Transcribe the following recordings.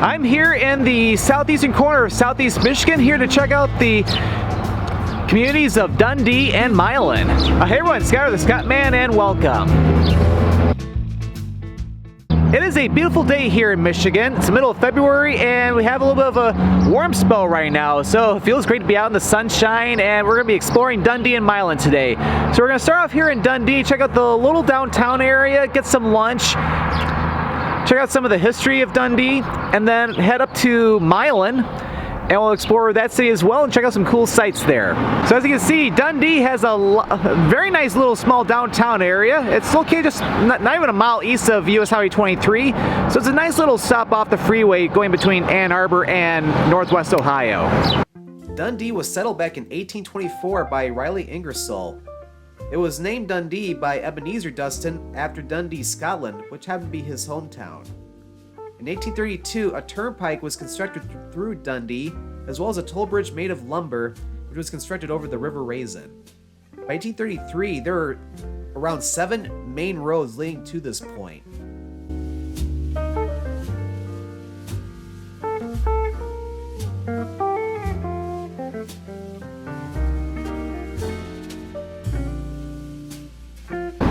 I'm here in the southeastern corner of southeast Michigan, here to check out the communities of Dundee and Milan. Hey everyone, Scott the Scott Man, and welcome. It is a beautiful day here in Michigan. It's the middle of February and we have a little bit of a warm spell right now, so it feels great to be out in the sunshine, and we're going to be exploring Dundee and Milan today. So we're going to start off here in Dundee, check out the little downtown area, get some lunch, check out some of the history of Dundee, and then head up to Milan and we'll explore that city as well and check out some cool sights there. So as you can see, Dundee has a very nice little small downtown area. It's located just not even a mile east of US Highway 23, so it's a nice little stop off the freeway going between Ann Arbor and Northwest Ohio. Dundee was settled back in 1824 by Riley Ingersoll. It was named Dundee by Ebenezer Dustin after Dundee, Scotland, which happened to be his hometown. In 1832, a turnpike was constructed through Dundee, as well as a toll bridge made of lumber, which was constructed over the River Raisin. By 1833, there were around 7 main roads leading to this point.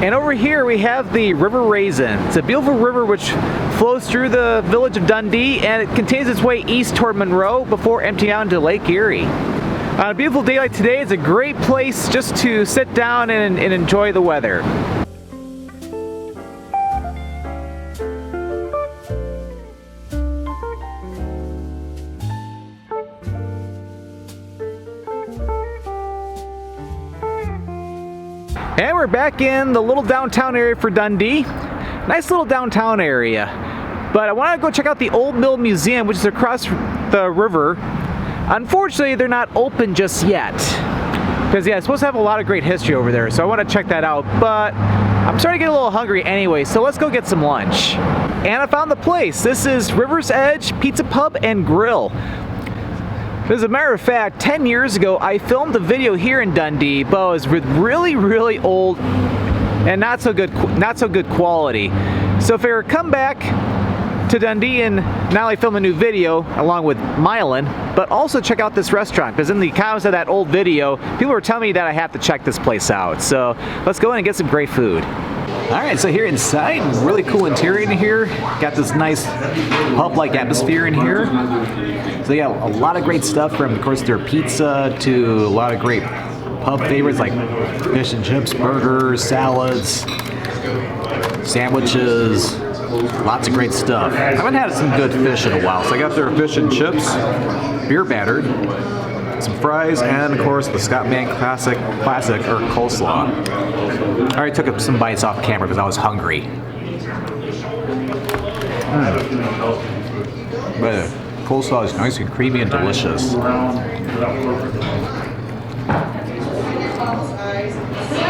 And over here we have the River Raisin. It's a beautiful river which flows through the village of Dundee, and it continues its way east toward Monroe before emptying out into Lake Erie. On a beautiful day like today, it's a great place just to sit down and enjoy the weather. And we're back in the little downtown area for Dundee. Nice little downtown area. But I want to go check out the Old Mill Museum, which is across the river. Unfortunately, they're not open just yet. Because yeah, it's supposed to have a lot of great history over there, so I want to check that out. But I'm starting to get a little hungry anyway, so let's go get some lunch. And I found the place. This is River's Edge Pizza Pub and Grill. As a matter of fact, 10 years ago, I filmed a video here in Dundee, but it was with really old and not so good quality. So if I ever come back to Dundee and not only film a new video along with Milan, but also check out this restaurant, because in the comments of that old video, people were telling me that I have to check this place out. So let's go in and get some great food. Alright, so here inside, really cool interior in here. Got this nice pub-like atmosphere in here. So yeah, a lot of great stuff, from of course their pizza to a lot of great pub favorites like fish and chips, burgers, salads, sandwiches, lots of great stuff. I haven't had some good fish in a while, so I got their fish and chips, beer battered, some fries, and of course the Scott Man classic or coleslaw. I already took some bites off camera because I was hungry. But the coleslaw is nice and creamy and delicious.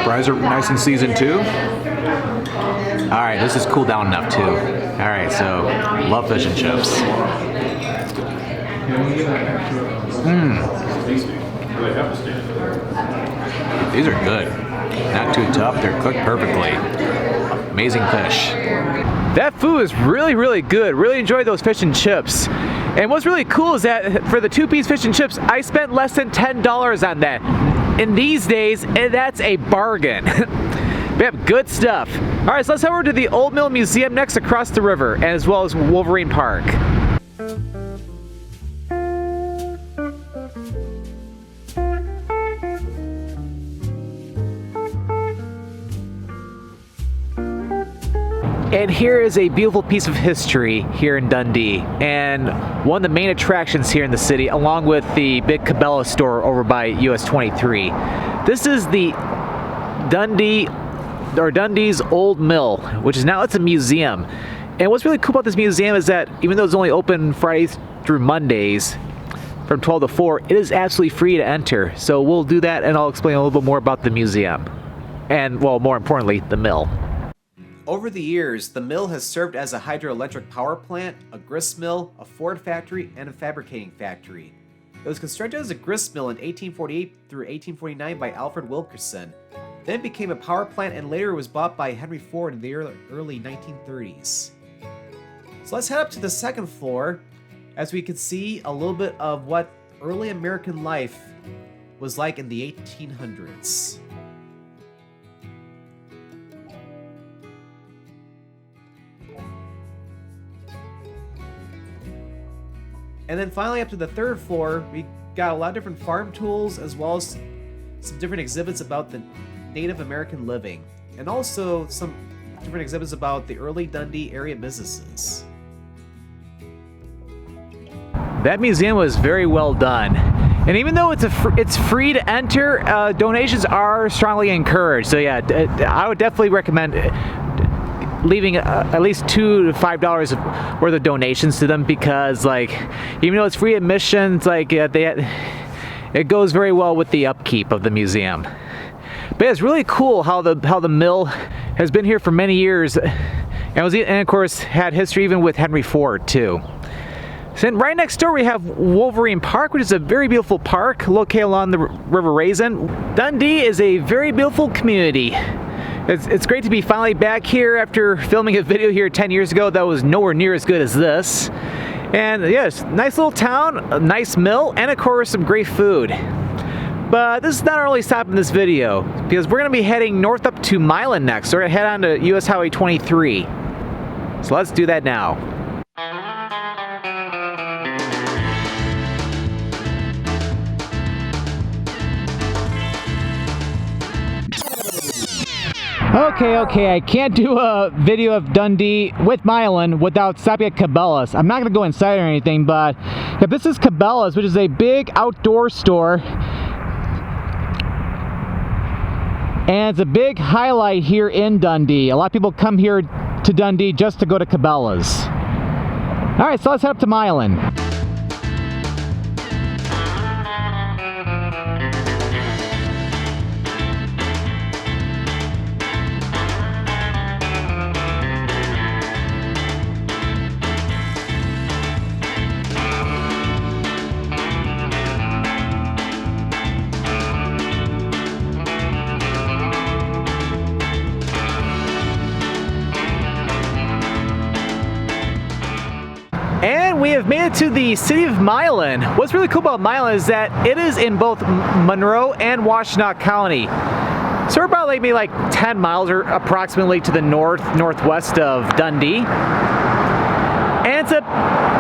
Fries are nice and seasoned too. Alright, this is cooled down enough too. Alright, so love fish and chips. These are good. Not too tough, they're cooked perfectly. Amazing fish. That food is really good. Really enjoyed those fish and chips. And what's really cool is that for the 2-piece fish and chips, I spent less than $10 on that. In these days, that's a bargain. We have good stuff. Alright, so let's head over to the Old Mill Museum next across the river, as well as Wolverine Park. And here is a beautiful piece of history here in Dundee, and one of the main attractions here in the city, along with the big Cabela store over by US 23. This is the Dundee's Old Mill, which is now, it's a museum. And what's really cool about this museum is that even though it's only open Fridays through Mondays from 12 to 4, it is absolutely free to enter. So we'll do that, and I'll explain a little bit more about the museum. And, well, more importantly, the mill. Over the years, the mill has served as a hydroelectric power plant, a grist mill, a Ford factory, and a fabricating factory. It was constructed as a grist mill in 1848 through 1849 by Alfred Wilkerson, then it became a power plant and later was bought by Henry Ford in the early 1930s. So let's head up to the second floor as we could see a little bit of what early American life was like in the 1800s. And then finally up to the third floor, we got a lot of different farm tools as well as some different exhibits about the Native American living, and also some different exhibits about the early Dundee area businesses. That museum was very well done. And even though it's free to enter, donations are strongly encouraged. So yeah, I would definitely recommend leaving at least $2 to $5 worth of donations to them, because like, even though it's free admission, it's like it goes very well with the upkeep of the museum. But yeah, it's really cool how the mill has been here for many years, and of course had history even with Henry Ford too. So right next door we have Wolverine Park, which is a very beautiful park located along the River Raisin. Dundee is a very beautiful community. It's great to be finally back here after filming a video here 10 years ago that was nowhere near as good as this. And yes, nice little town, a nice mill, and of course some great food. But this is not our only stop in this video, because we're going to be heading north up to Milan next. We're going to head on to US Highway 23. So let's do that now. Okay, I can't do a video of Dundee with Milan without stopping at Cabela's. I'm not going to go inside or anything, but if this is Cabela's, which is a big outdoor store, and it's a big highlight here in Dundee. A lot of people come here to Dundee just to go to Cabela's. Alright, so let's head up to Milan. And we have made it to the city of Milan. What's really cool about Milan is that it is in both Monroe and Washtenaw County. So we're about maybe like 10 miles or approximately to the northwest of Dundee. And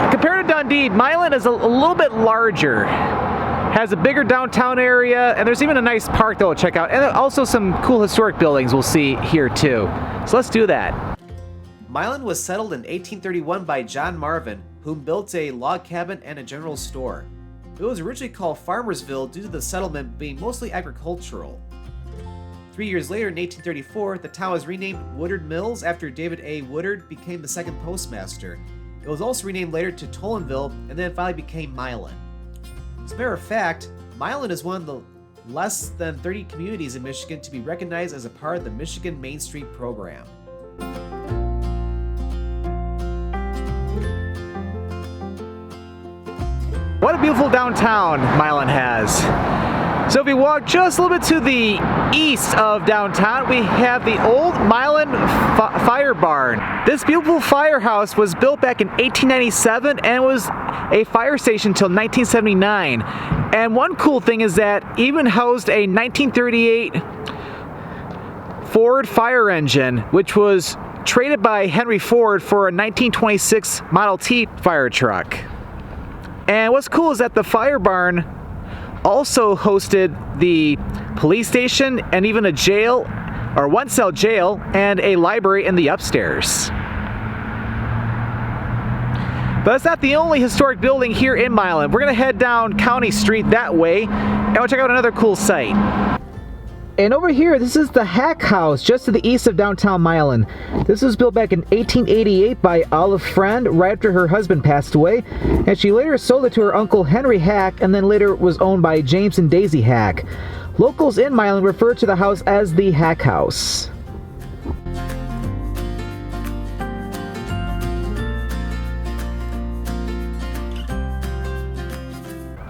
compared to Dundee, Milan is a little bit larger. Has a bigger downtown area, and there's even a nice park that we'll check out, and also some cool historic buildings we'll see here too. So let's do that. Milan was settled in 1831 by John Marvin, who built a log cabin and a general store. It was originally called Farmersville due to the settlement being mostly agricultural. 3 years later, in 1834, the town was renamed Woodard Mills after David A. Woodard became the second postmaster. It was also renamed later to Tolenville, and then finally became Milan. As a matter of fact, Milan is one of the less than 30 communities in Michigan to be recognized as a part of the Michigan Main Street program. What a beautiful downtown Milan has. So if we walk just a little bit to the east of downtown, we have the old Milan Fire Barn. This beautiful firehouse was built back in 1897 and was a fire station until 1979. And one cool thing is that it even housed a 1938 Ford fire engine, which was traded by Henry Ford for a 1926 Model T fire truck. And what's cool is that the fire barn also hosted the police station and even a jail, or one-cell jail, and a library in the upstairs. But that's not the only historic building here in Milan. We're going to head down County Street that way, and we'll check out another cool site. And over here, this is the Hack House, just to the east of downtown Milan. This was built back in 1888 by Olive Friend, right after her husband passed away, and she later sold it to her uncle Henry Hack, and then later was owned by James and Daisy Hack. Locals in Milan refer to the house as the Hack House.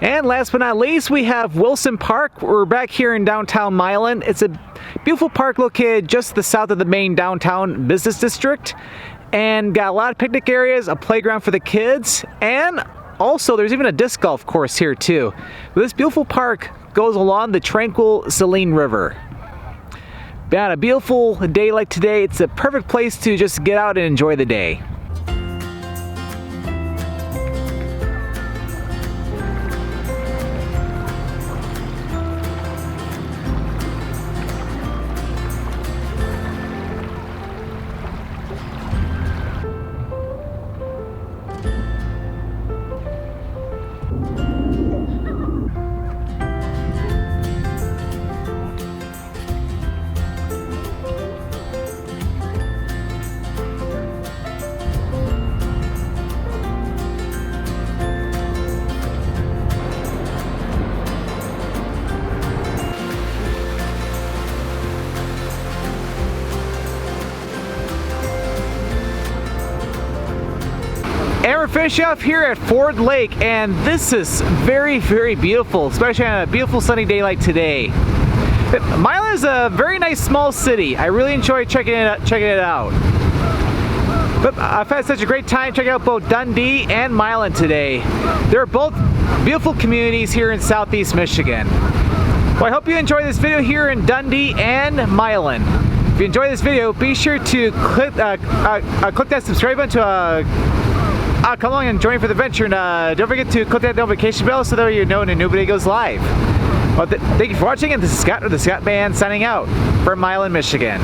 And last but not least, we have Wilson Park. We're back here in downtown Milan. It's a beautiful park located just to the south of the main downtown business district, and got a lot of picnic areas, a playground for the kids, and Also, there's even a disc golf course here too. This beautiful park goes along the tranquil Saline River. On a beautiful day like today, it's a perfect place to just get out and enjoy the day. And we're finishing off here at Ford Lake, and this is very, very beautiful, especially on a beautiful sunny day like today. Milan is a very nice small city. I really enjoy checking it out. But I've had such a great time checking out both Dundee and Milan today. They're both beautiful communities here in southeast Michigan. Well, I hope you enjoyed this video here in Dundee and Milan. If you enjoyed this video, be sure to click that subscribe button to come along and join for the adventure, and don't forget to click that notification bell so that you know when a new video goes live. Well, thank you for watching, and this is Scott of the Scott Band signing out from Milan, Michigan.